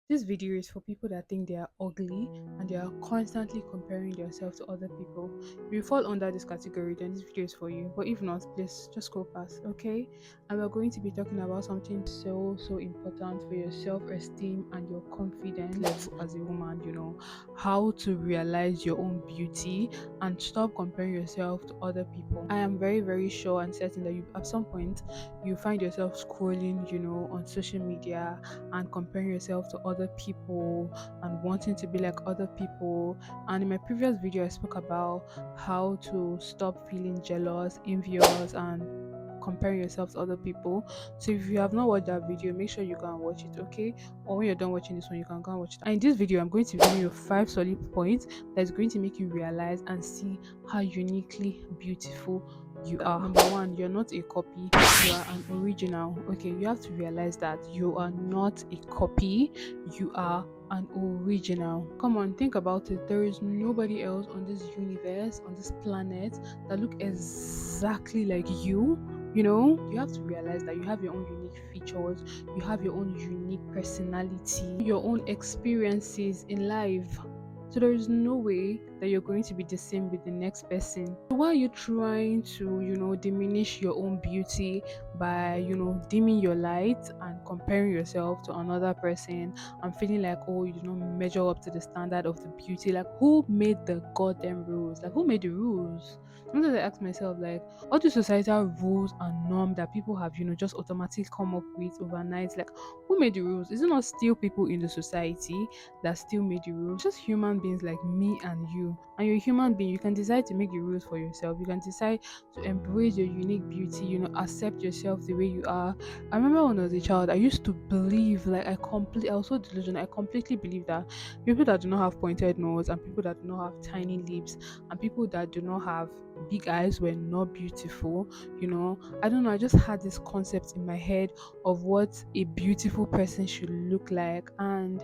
This video is for people that think they are ugly and they are constantly comparing themselves to other people. If you fall under this category, then this video is for you. But if not, please just go past, okay? And we're going to be talking about something so important for your self-esteem and your confidence level as a woman, how to realize your own beauty and stop comparing yourself to other people. I am very sure and certain that you at some point you find yourself scrolling, on social media and comparing yourself to other people and wanting to be like other people. And in my previous video, I spoke about how to stop feeling jealous, envious, and comparing yourself to other people. So if you have not watched that video, make sure you go and watch it, okay? Or when you're done watching this one, you can go and watch it. And in this video, I'm going to give you 5 solid points that is going to make you realize and see how uniquely beautiful you are. Number one, you're not a copy, you are an original. Okay, you have to realize that you are not a copy, you are an original. Come on, think about it. There is nobody else on this universe, on this planet, that look exactly like you. You have to realize that you have your own unique features, you have your own unique personality, your own experiences in life. So there is no way that you're going to be the same with the next person. So why are you trying to, diminish your own beauty by, dimming your light and comparing yourself to another person and feeling like, oh, you do not measure up to the standard of the beauty? Like, who made the goddamn rules? Like, who made the rules? Sometimes I ask myself, like, all the societal rules and norm that people have, just automatically come up with overnight. Like, who made the rules? Is it not still people in the society that still made the rules? Just human beings like me and you. And you're a human being. You can decide to make the rules for yourself. You can decide to embrace your unique beauty, accept yourself the way you are. I remember when I was a child, I used to believe, like, I was so delusional. I completely believe that people that do not have pointed nose and people that do not have tiny lips and people that do not have big eyes were not beautiful. I don't know. I just had this concept in my head of what a beautiful person should look like, and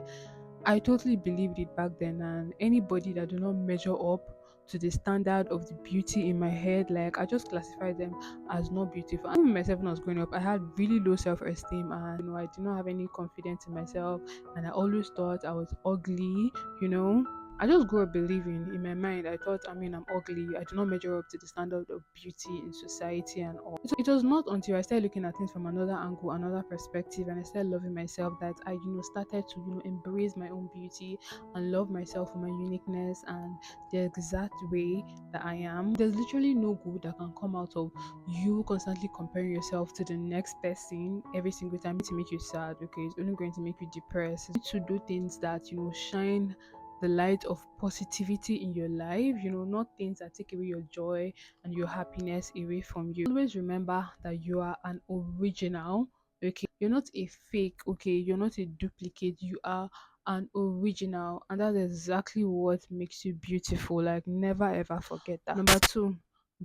I totally believed it back then. And anybody that do not measure up to the standard of the beauty in my head, like, I just classified them as not beautiful. And even myself when I was growing up, I had really low self-esteem, and I did not have any confidence in myself, and I always thought I was ugly. you know I just grew up believing in my mind. I thought, I'm ugly. I do not measure up to the standard of beauty in society and all. It was not until I started looking at things from another angle, another perspective, and I started loving myself that I, started to, embrace my own beauty and love myself for my uniqueness and the exact way that I am. There's literally no good that can come out of you constantly comparing yourself to the next person every single time to make you sad. Okay, it's only going to make you depressed. You need to do things that, shine the light of positivity in your life, not things that take away your joy and your happiness away from you. Always remember that you are an original. Okay, you're not a fake. Okay, you're not a duplicate. You are an original, and that's exactly what makes you beautiful. Like, never ever forget that. Number two,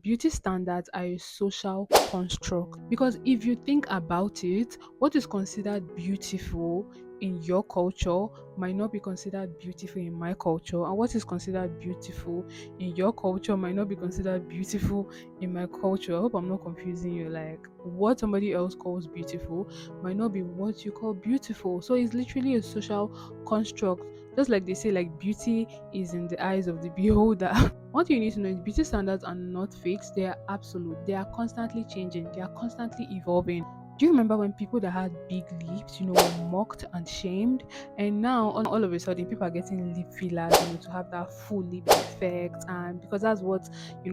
beauty standards are a social construct, because if you think about it, what is considered beautiful in your culture might not be considered beautiful in my culture, and what is considered beautiful in your culture might not be considered beautiful in my culture. I hope I'm not confusing you. Like, what somebody else calls beautiful might not be what you call beautiful. So it's literally a social construct. Just like they say, like, beauty is in the eyes of the beholder. What you need to know is beauty standards are not fixed, they are absolute. They are constantly changing, they are constantly evolving. Do you remember when people that had big lips, were mocked and shamed? And now, all of a sudden, people are getting lip fillers, to have that full lip effect. And because that's what,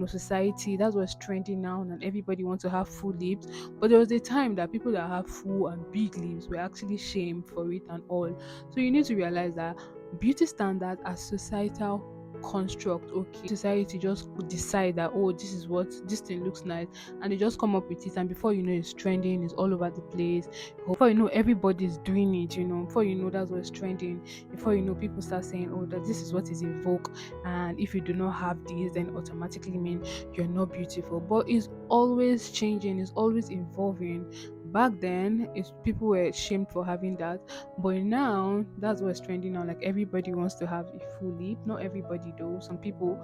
society, that's what's trending now, and everybody wants to have full lips. But there was a time that people that have full and big lips were actually shamed for it and all. So you need to realize that beauty standards are societal construct. Okay, society just decide that, oh, this is what this thing looks nice, and they just come up with it, and before you know, it's trending, it's all over the place. Before you know, everybody's doing it. Before you know, that's what's trending. Before you know, people start saying, oh, that this is what is in vogue, and if you do not have this, then automatically mean you're not beautiful. But it's always changing, it's always evolving. Back then, it's people were shamed for having that, but now that's what's trending now. Like, everybody wants to have a full lip. Not everybody though. Some people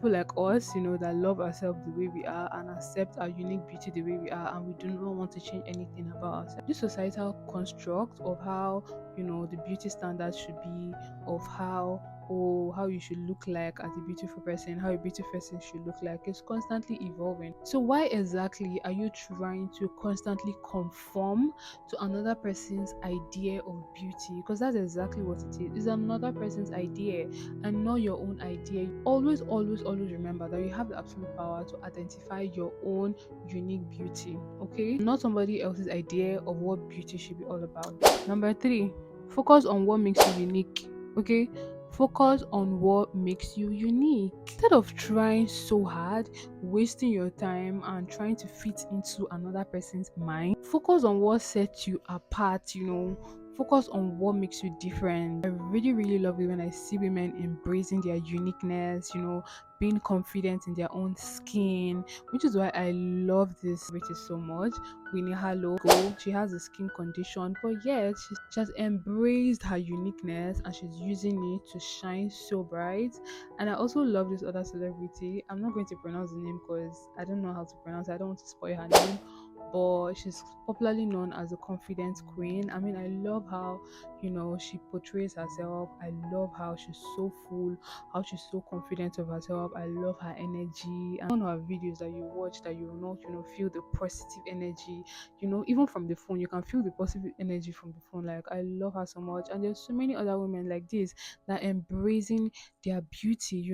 like us, that love ourselves the way we are and accept our unique beauty the way we are, and we do not want to change anything about ourselves. This societal construct of how the beauty standards should be, of how you should look like as a beautiful person, how a beautiful person should look like. It's constantly evolving. So why exactly are you trying to constantly conform to another person's idea of beauty? Because that's exactly what it is. It's another person's idea and not your own idea. Always, always, always remember that you have the absolute power to identify your own unique beauty, okay? Not somebody else's idea of what beauty should be all about. Number three, focus on what makes you unique, okay? Focus on what makes you unique. Instead of trying so hard, wasting your time and trying to fit into another person's mind, focus on what sets you apart, focus on what makes you different. I really, really love it when I see women embracing their uniqueness, being confident in their own skin, which is why I love this celebrity so much. Winnie Harlow, she has a skin condition, but yet she has embraced her uniqueness and she's using it to shine so bright. And I also love this other celebrity. I'm not going to pronounce the name because I don't know how to pronounce it. I don't want to spoil her name, but she's popularly known as the confidence queen. I mean, I love how she portrays herself. I love how she's so full, how she's so confident of herself. I love her energy. And one of her videos that you watch, that you will not feel the positive energy, even from the phone, you can feel the positive energy from the phone. Like, I love her so much. And there's so many other women like this that are embracing their beauty,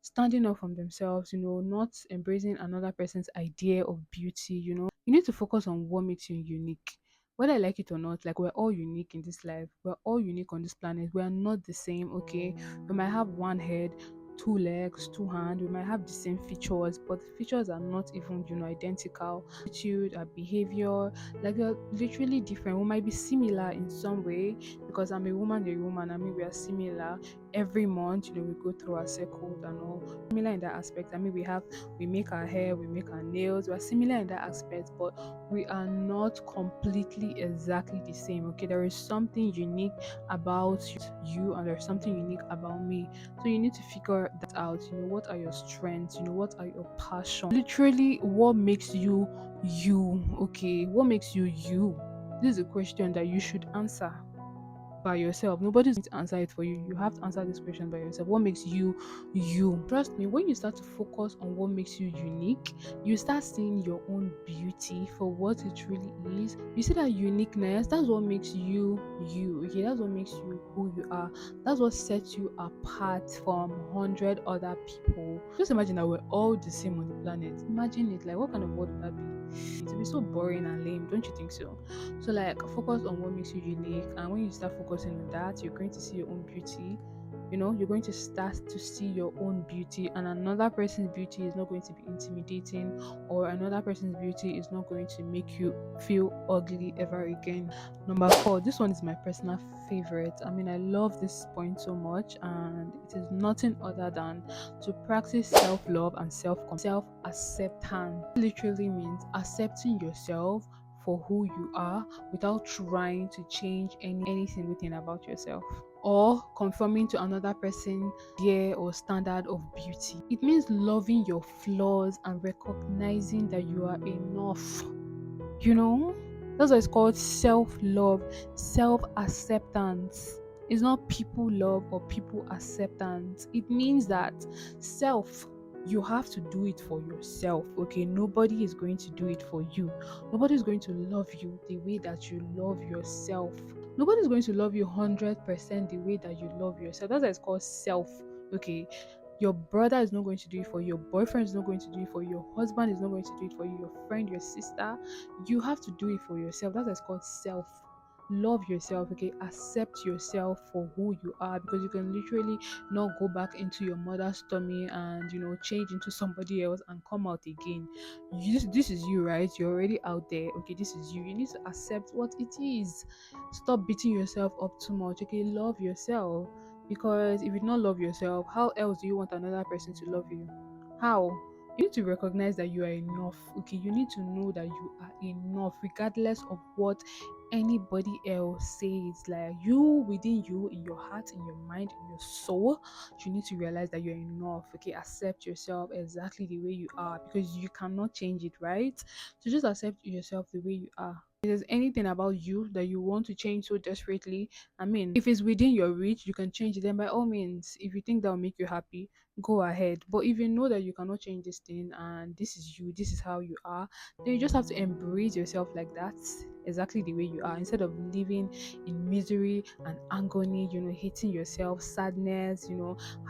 standing up from themselves, not embracing another person's idea of beauty. You need to focus on what makes you unique. Whether I like it or not, like, we're all unique in this life. We're all unique on this planet. We are not the same, okay? We might have one head, two legs, two hands. We might have the same features, but the features are not even, identical. Attitude, our behavior, like, they're literally different. We might be similar in some way because I'm a woman, you're a woman. I mean, we are similar. Every month, we go through our cycles and all. Similar in that aspect. I mean, we make our hair, we make our nails. We're similar in that aspect, but we are not completely exactly the same. Okay, there is something unique about you, and there's something unique about me. So you need to figure that out. What are your strengths? What are your passions? Literally, what makes you you? Okay, what makes you you? This is a question that you should answer by yourself. Nobody's going to answer it for you. You have to answer this question by yourself. What makes you you? Trust me, when you start to focus on what makes you unique, you start seeing your own beauty for what it really is. You see that uniqueness, that's what makes you you. Okay, that's what makes you who you are. That's what sets you apart from 100 other people. Just imagine that we're all the same on the planet. Imagine it. Like, what kind of world would that be? It would be so boring and lame, don't you think so? So, like, focus on what makes you unique, and when you start focusing on that, you're going to see your own beauty. You're going to start to see your own beauty, and another person's beauty is not going to be intimidating, or another person's beauty is not going to make you feel ugly ever again. Number four, this one is my personal favorite. I mean, I love this point so much, and it is nothing other than to practice self-love and self-acceptance. Literally means accepting yourself for who you are without trying to change any single thing about yourself or conforming to another person's idea or standard of beauty. It means loving your flaws and recognizing that you are enough. That's why it's called self-love, self-acceptance. It's not people love or people acceptance. It means that self, you have to do it for yourself. Okay, nobody is going to do it for you. Nobody is going to love you the way that you love yourself. Nobody is going to love you 100% the way that you love yourself. That's why it's called self. Okay, your brother is not going to do it for you, your boyfriend is not going to do it for you, your husband is not going to do it for you, your friend, your sister. You have to do it for yourself. That's why it's called self. Love yourself, okay? Accept yourself for who you are, because you can literally not go back into your mother's tummy and change into somebody else and come out again. This is you, right? You're already out there. Okay, this is you. You need to accept what it is. Stop beating yourself up too much. Okay, love yourself. Because if you don't love yourself, how else do you want another person to love you? How? You need to recognize that you are enough. Okay, you need to know that you are enough, regardless of what anybody else says. Like, you, within you, in your heart, in your mind, in your soul, you need to realize that you're enough. Okay, accept yourself exactly the way you are, because you cannot change it, right? So just accept yourself the way you are. If there's anything about you that you want to change so desperately, I mean, if it's within your reach, you can change it. Then by all means, if you think that will make you happy, go ahead. But if you know that you cannot change this thing and this is you, this is how you are, then you just have to embrace yourself like that, exactly the way you are, instead of living in misery and agony, hating yourself, sadness,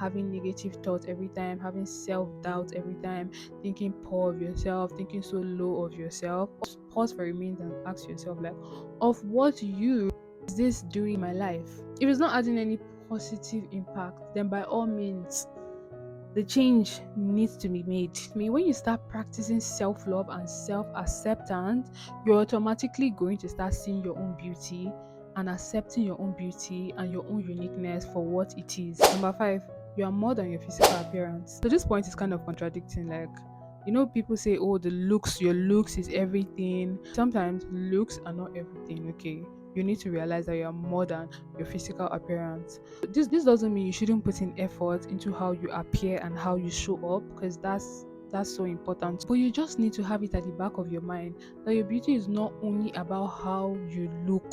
having negative thoughts every time, having self-doubt every time, thinking poor of yourself, thinking so low of yourself. Pause for a minute and ask yourself, like, of what use is this doing in my life? If it's not adding any positive impact, then by all means, the change needs to be made. I mean, when you start practicing self love and self acceptance, you're automatically going to start seeing your own beauty and accepting your own beauty and your own uniqueness for what it is. Number five, you are more than your physical appearance. So, this point is kind of contradicting. Like, people say, oh, your looks is everything. Sometimes looks are not everything, okay? You need to realize that you are more than your physical appearance. This doesn't mean you shouldn't put in effort into how you appear and how you show up, because that's so important. But you just need to have it at the back of your mind that your beauty is not only about how you look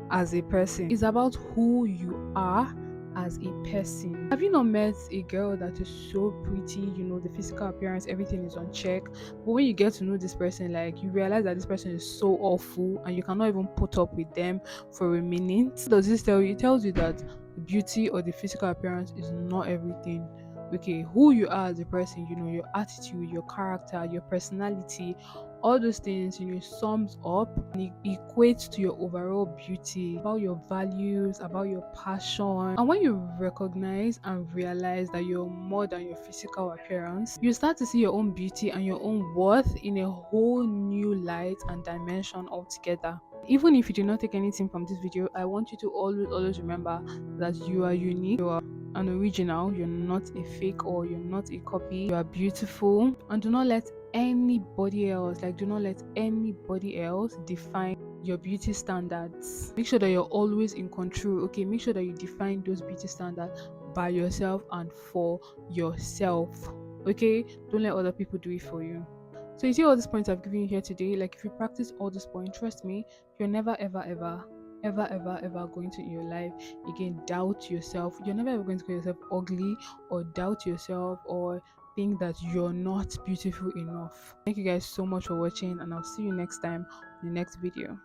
as a person, it's about who you are as a person. Have you not met a girl that is so pretty, the physical appearance, everything is on check, but when you get to know this person, like, you realize that this person is so awful and you cannot even put up with them for a minute? What does this tell you? It tells you that the beauty or the physical appearance is not everything. Okay, who you are as a person, your attitude, your character, your personality, all those things, sums up and it equates to your overall beauty, about your values, about your passion. And when you recognize and realize that you're more than your physical appearance, you start to see your own beauty and your own worth in a whole new light and dimension altogether. Even if you do not take anything from this video, I want you to always remember that you are unique, you are an original, you're not a fake or you're not a copy, you are beautiful. And do not let anybody else, define your beauty standards. Make sure that you're always in control. Okay, make sure that you define those beauty standards by yourself and for yourself. Okay, don't let other people do it for you. So you see all these points I've given you here today. Like, if you practice all these points, trust me, you're never ever going to in your life again doubt yourself. You're never ever going to call yourself ugly or doubt yourself or think that you're not beautiful enough. Thank you guys so much for watching, and I'll see you next time in the next video.